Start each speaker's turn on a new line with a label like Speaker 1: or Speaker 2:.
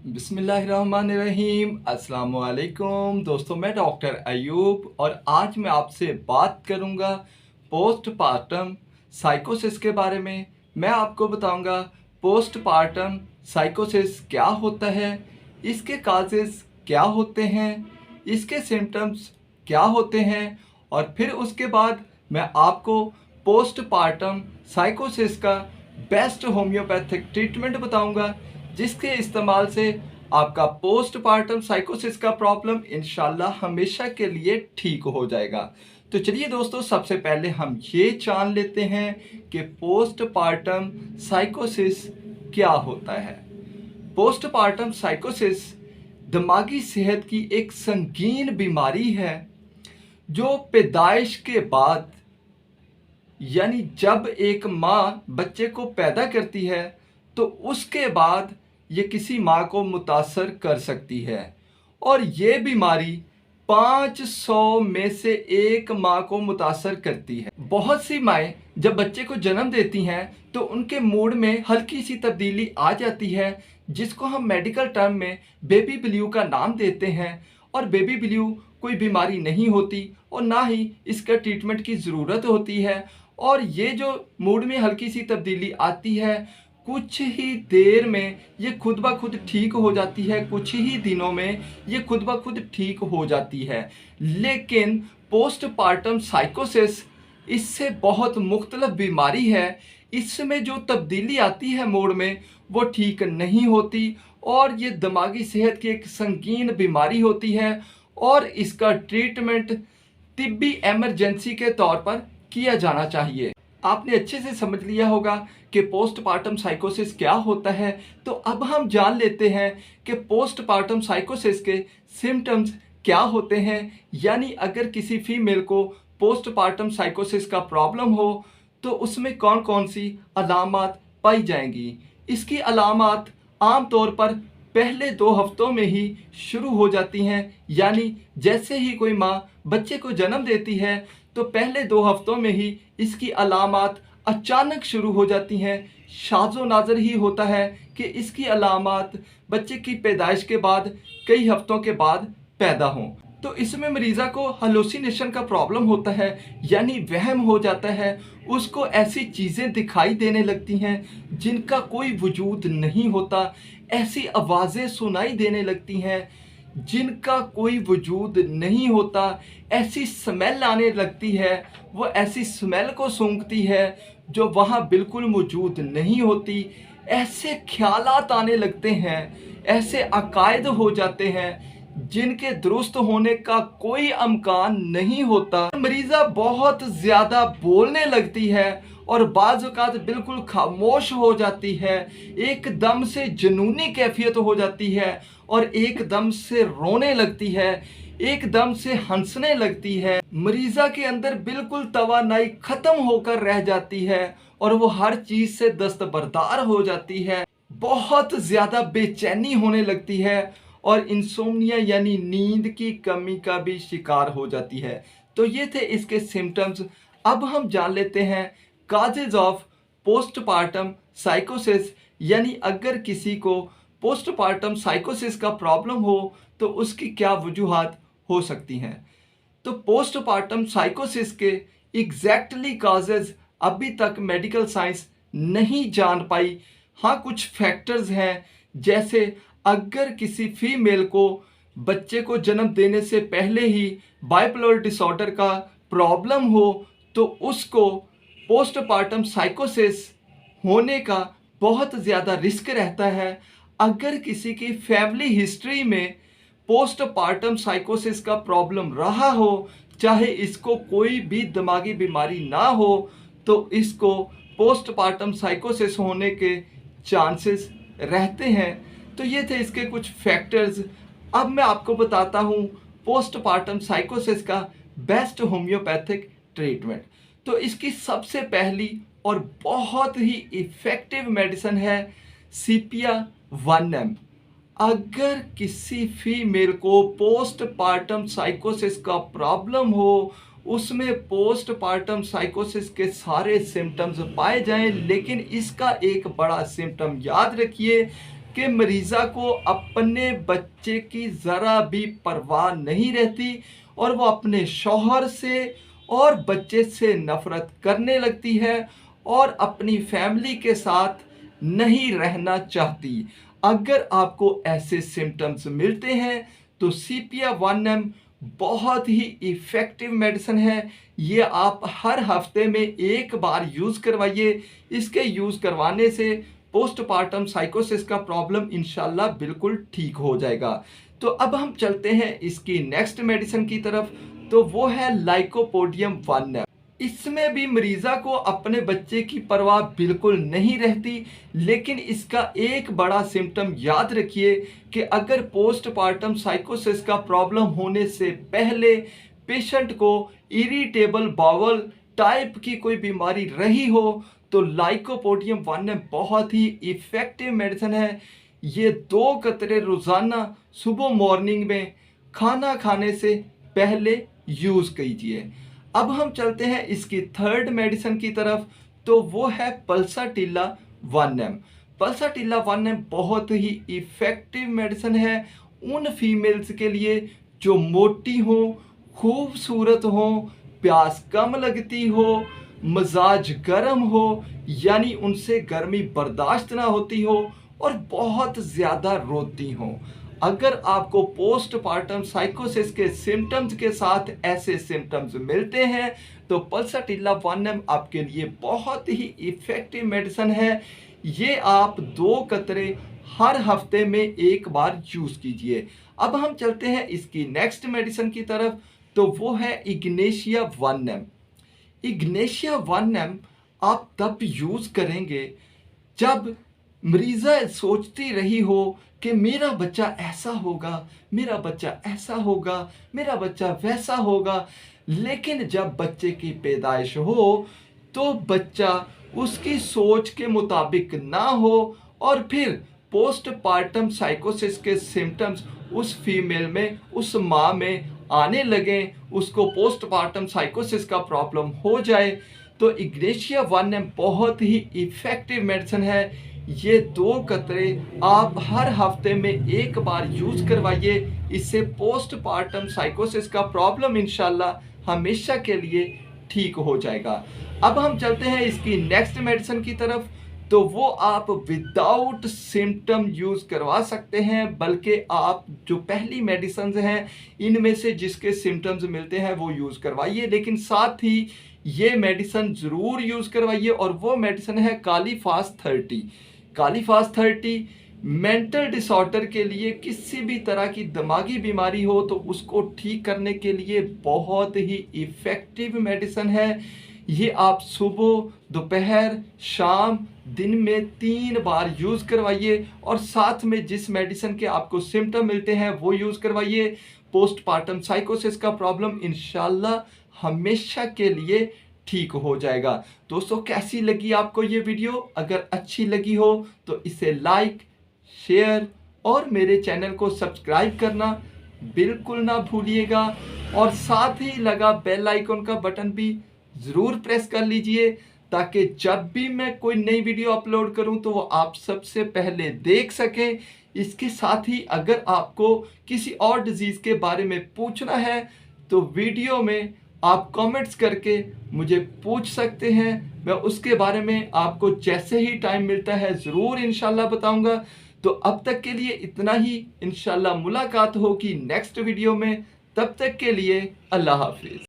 Speaker 1: बिस्मिल्लाहिर्रहमानिर्रहीम। अस्सलाम वालेकुम दोस्तों, मैं डॉक्टर अयूब और आज मैं आपसे बात करूंगा पोस्टपार्टम साइकोसिस के बारे में। मैं आपको बताऊंगा पोस्टपार्टम साइकोसिस क्या होता है, इसके काजेस क्या होते हैं, इसके सिम्टम्स क्या होते हैं और फिर उसके बाद मैं आपको पोस्टपार्टम साइकोसिस का बेस्ट होम्योपैथिक ट्रीटमेंट बताऊंगा, जिसके इस्तेमाल से आपका पोस्टपार्टम साइकोसिस का प्रॉब्लम इंशाल्लाह हमेशा के लिए ठीक हो जाएगा। तो चलिए दोस्तों, सबसे पहले हम ये जान लेते हैं कि पोस्टपार्टम साइकोसिस क्या होता है। पोस्टपार्टम साइकोसिस दिमागी सेहत की एक संगीन बीमारी है जो पैदाइश के बाद, यानी जब एक माँ बच्चे को पैदा करती है तो उसके बाद ये किसी माँ को मुतासर कर सकती है और ये बीमारी 500 में से एक माँ को मुतासर करती है। बहुत सी माएँ जब बच्चे को जन्म देती हैं तो उनके मूड में हल्की सी तब्दीली आ जाती है, जिसको हम मेडिकल टर्म में बेबी ब्लू का नाम देते हैं। और बेबी ब्लू कोई बीमारी नहीं होती और ना ही इसका ट्रीटमेंट की ज़रूरत होती है। और ये जो मूड में हल्की सी तब्दीली आती है, कुछ ही देर में ये खुद ब खुद ठीक हो जाती है, कुछ ही दिनों में ये खुद ब खुद ठीक हो जाती है। लेकिन पोस्टपार्टम साइकोसिस इससे बहुत मुख्तलिफ बीमारी है। इसमें जो तब्दीली आती है मूड में वो ठीक नहीं होती और ये दिमागी सेहत की एक संगीन बीमारी होती है और इसका ट्रीटमेंट तिब्बी एमरजेंसी के तौर पर किया जाना चाहिए। आपने अच्छे से समझ लिया होगा कि पोस्टपार्टम साइकोसिस क्या होता है। तो अब हम जान लेते हैं कि पोस्टपार्टम साइकोसिस के सिम्टम्स क्या होते हैं, यानी अगर किसी फीमेल को पोस्टपार्टम साइकोसिस का प्रॉब्लम हो तो उसमें कौन कौन सी अलामात पाई जाएंगी। इसकी अलामात आम तौर पर पहले 2 हफ्तों में ही शुरू हो जाती हैं, यानी जैसे ही कोई माँ बच्चे को जन्म देती है तो पहले 2 हफ्तों में ही इसकी अलामात अचानक शुरू हो जाती हैं। शाज़ो नाज़र ही होता है कि इसकी अलामात बच्चे की पैदाइश के बाद कई हफ्तों के बाद पैदा हों। तो इसमें मरीज़ा को हेलुसिनेशन का प्रॉब्लम होता है, यानी वहम हो जाता है। उसको ऐसी चीज़ें दिखाई देने लगती हैं जिनका कोई वजूद नहीं होता, ऐसी आवाज़ें सुनाई देने लगती हैं जिनका कोई वजूद नहीं होता, ऐसी स्मेल आने लगती है, वो ऐसी स्मेल को सूंघती है जो वहाँ बिल्कुल मौजूद नहीं होती। ऐसे ख्यालात आने लगते हैं, ऐसे अकायद हो जाते हैं जिनके दुरुस्त होने का कोई इम्कान नहीं होता। मरीज़ा बहुत ज़्यादा बोलने लगती है और बाज़ औक़ात बिल्कुल खामोश हो जाती है, एकदम से जुनूनी कैफियत हो जाती है और एकदम से रोने लगती है, एकदम से हंसने लगती है। मरीज़ा के अंदर बिल्कुल तवानाई ख़त्म होकर रह जाती है और वो हर चीज़ से दस्तबरदार हो जाती है। बहुत ज़्यादा बेचैनी होने लगती है और इंसोम्निया यानी नींद की कमी का भी शिकार हो जाती है। तो ये थे इसके सिम्टम्स। अब हम जान लेते हैं काजेज ऑफ पोस्टपार्टम साइकोसिस, यानी अगर किसी को पोस्टपार्टम साइकोसिस का प्रॉब्लम हो तो उसकी क्या वजूहात हो सकती हैं। तो पोस्टपार्टम साइकोसिस के एग्जैक्टली काजेज अभी तक मेडिकल साइंस नहीं जान पाई। हाँ, कुछ फैक्टर्स हैं, जैसे अगर किसी फीमेल को बच्चे को जन्म देने से पहले ही बाइपोलर डिसऑर्डर का प्रॉब्लम हो तो उसको पोस्टपार्टम साइकोसिस होने का बहुत ज़्यादा रिस्क रहता है। अगर किसी की फैमिली हिस्ट्री में पोस्टपार्टम साइकोसिस का प्रॉब्लम रहा हो, चाहे इसको कोई भी दिमागी बीमारी ना हो, तो इसको पोस्टपार्टम साइकोसिस होने के चांसेस रहते हैं। तो ये थे इसके कुछ फैक्टर्स। अब मैं आपको बताता हूँ पोस्टपार्टम साइकोसिस का बेस्ट होम्योपैथिक ट्रीटमेंट। तो इसकी सबसे पहली और बहुत ही इफ़ेक्टिव मेडिसिन है सीपिया 1M। अगर किसी फीमेल को पोस्टपार्टम साइकोसिस का प्रॉब्लम हो, उसमें पोस्टपार्टम साइकोसिस के सारे सिम्टम्स पाए जाएं, लेकिन इसका एक बड़ा सिम्टम याद रखिए, कि मरीज़ा को अपने बच्चे की ज़रा भी परवाह नहीं रहती और वो अपने शौहर से और बच्चे से नफ़रत करने लगती है और अपनी फैमिली के साथ नहीं रहना चाहती। अगर आपको ऐसे सिम्टम्स मिलते हैं तो सीपिया 1M बहुत ही इफ़ेक्टिव मेडिसिन है। ये आप हर हफ्ते में एक बार यूज़ करवाइए। इसके यूज़ करवाने से पोस्टपार्टम साइकोसिस का प्रॉब्लम इंशाल्लाह बिल्कुल ठीक हो जाएगा। तो अब हम चलते हैं इसकी नेक्स्ट मेडिसिन की तरफ, तो वो है लाइकोपोडियम 1M। इसमें भी मरीज़ा को अपने बच्चे की परवाह बिल्कुल नहीं रहती, लेकिन इसका एक बड़ा सिम्टम याद रखिए कि अगर पोस्टपार्टम साइकोसिस का प्रॉब्लम होने से पहले पेशेंट को इरिटेबल बाउल टाइप की कोई बीमारी रही हो तो लाइकोपोडियम 1M बहुत ही इफ़ेक्टिव मेडिसिन है। ये 2 कतरे रोज़ाना सुबह मॉर्निंग में खाना खाने से पहले यूज़ कीजिए। अब हम चलते हैं इसकी थर्ड मेडिसिन की तरफ, तो वो है पल्साटिला 1M। पल्साटिला 1M बहुत ही इफ़ेक्टिव मेडिसिन है उन फीमेल्स के लिए जो मोटी हो, खूबसूरत हो, प्यास कम लगती हो, मजाज गर्म हो, यानी उनसे गर्मी बर्दाश्त ना होती हो और बहुत ज़्यादा रोती हो। अगर आपको पोस्टपार्टम साइकोसिस के सिम्टम्स के साथ ऐसे सिम्टम्स मिलते हैं तो पल्साटिला 1M आपके लिए बहुत ही इफ़ेक्टिव मेडिसिन है। ये आप 2 कतरे हर हफ्ते में एक बार यूज़ कीजिए। अब हम चलते हैं इसकी नेक्स्ट मेडिसिन की तरफ, तो वो है इग्नेशिया 1M। इग्नेशिया 1M आप तब यूज़ करेंगे जब मरीज़ा सोचती रही हो कि मेरा बच्चा ऐसा होगा, मेरा बच्चा ऐसा होगा, मेरा बच्चा वैसा होगा, लेकिन जब बच्चे की पैदाइश हो तो बच्चा उसकी सोच के मुताबिक ना हो और फिर पोस्टपार्टम साइकोसिस के सिम्टम्स उस फीमेल में, उस माँ में आने लगे, उसको पोस्टपार्टम साइकोसिस का प्रॉब्लम हो जाए। तो इग्नेशिया 1M बहुत ही इफ़ेक्टिव मेडिसिन है। ये 2 कतरे आप हर हफ्ते में एक बार यूज़ करवाइए। इससे पोस्टपार्टम साइकोसिस का प्रॉब्लम इंशाल्लाह हमेशा के लिए ठीक हो जाएगा। अब हम चलते हैं इसकी नेक्स्ट मेडिसिन की तरफ, तो वो आप विदाउट सिम्टम यूज़ करवा सकते हैं, बल्कि आप जो पहली मेडिसिन हैं इनमें से जिसके सिम्टम्स मिलते हैं वो यूज़ करवाइए, लेकिन साथ ही ये मेडिसिन ज़रूर यूज़ करवाइए और वो मेडिसिन है कालीफास 30। कालीफास 30 मेंटल डिसऑर्डर के लिए, किसी भी तरह की दिमागी बीमारी हो तो उसको ठीक करने के लिए बहुत ही इफ़ेक्टिव मेडिसिन है। ये आप सुबह, दोपहर, शाम, दिन में 3 बार यूज़ करवाइए और साथ में जिस मेडिसिन के आपको सिम्टम मिलते हैं वो यूज़ करवाइए। पोस्टपार्टम साइकोसिस का प्रॉब्लम इंशाल्लाह हमेशा के लिए ठीक हो जाएगा। दोस्तों, कैसी लगी आपको ये वीडियो? अगर अच्छी लगी हो तो इसे लाइक, शेयर और मेरे चैनल को सब्सक्राइब करना बिल्कुल ना भूलिएगा और साथ ही लगा बेल आइकन का बटन भी ज़रूर प्रेस कर लीजिए ताकि जब भी मैं कोई नई वीडियो अपलोड करूं तो वो आप सबसे पहले देख सकें। इसके साथ ही अगर आपको किसी और डिजीज़ के बारे में पूछना है तो वीडियो में आप कमेंट्स करके मुझे पूछ सकते हैं। मैं उसके बारे में आपको जैसे ही टाइम मिलता है ज़रूर इंशाल्लाह बताऊंगा। तो अब तक के लिए इतना ही। इंशाल्लाह मुलाकात होगी नेक्स्ट वीडियो में। तब तक के लिए अल्लाह हाफिज़।